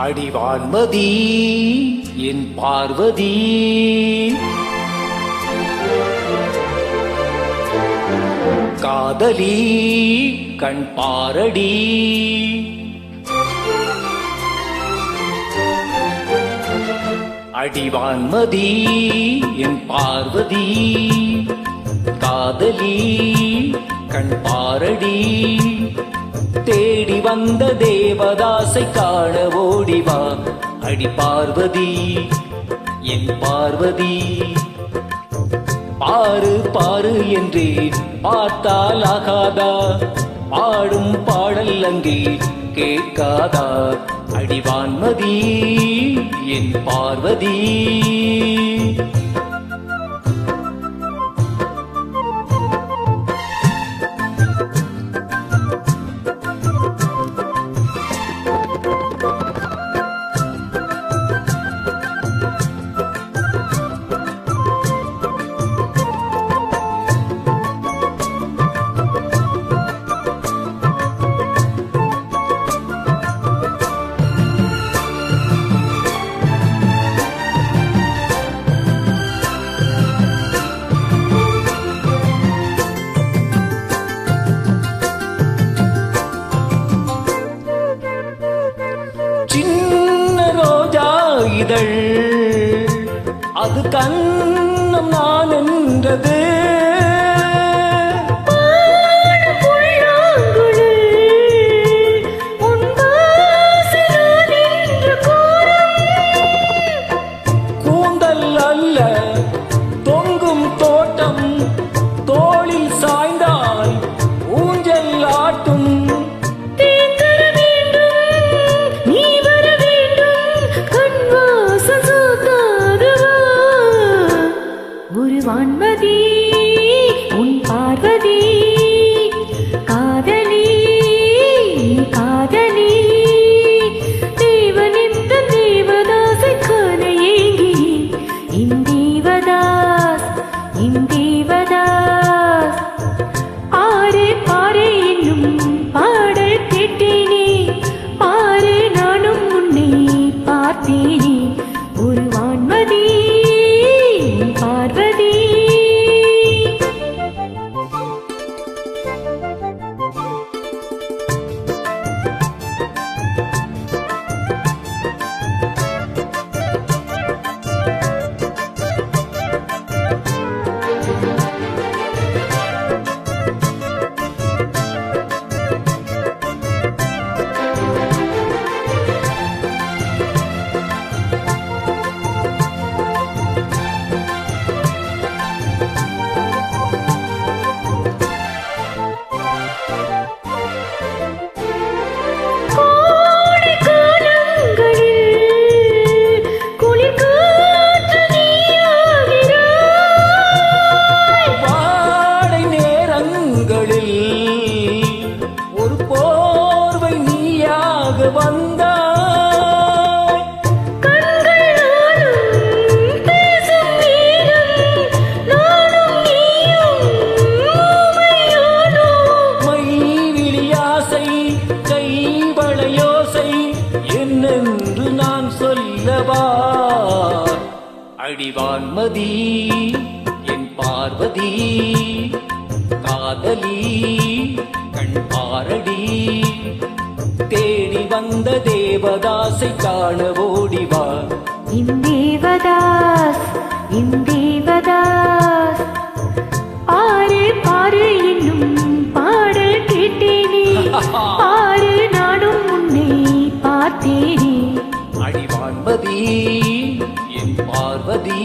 அடிவான்மதி என் பார்வதி காதலி கண் பாரடி அடிவான்மதி என் பார்வதி காதலி கண் பாரடி தேடி வந்த தேவதாசை காண ஓடிவா அடி பார்வதி என் பார்வதி பாரு பாரு என்றே பார்த்தால் ஆகாதா பாடும் பாடல் அங்கே கேட்காதா அடிவான்மதி என் பார்வதி இதழ் அது கண்ணம் நான் என்றது கூந்தல் அல்ல தொங்கும் தோட்டம் தோளில் சாய்ந்தால் ஊஞ்சல் ஆட்டும் வான்மதி உன் பார்வதி காதலி காதலி தேவனிந்த தேவதாசை காண ஏங்கி இந்தேவதாஸ் இந்தேவதாஸ் ஆரே பாரே என்னும் பாடல் கேட்டேனே பாரு நானும் உன்னை பார்த்தேனே ஒரு வான்மதி பார்வதி ஒரு போர்வை நீயாக வந்தாய் மைவிழியாசை கைவளையோசை என்னென்று நான் சொல்லவா அடிவான்மதி என் பார்வதி காதலி கண் பாரடி தேடி வந்த தேவதாசை காண ஓடிவா இந்தேவதாஸ் இந்தேவதாஸ் பாரு பாரு என்னும் பாடல் கேட்டேனே பாரு நானும் உன்னை பார்த்தேனே அடிவான்மதி என் பார்வதி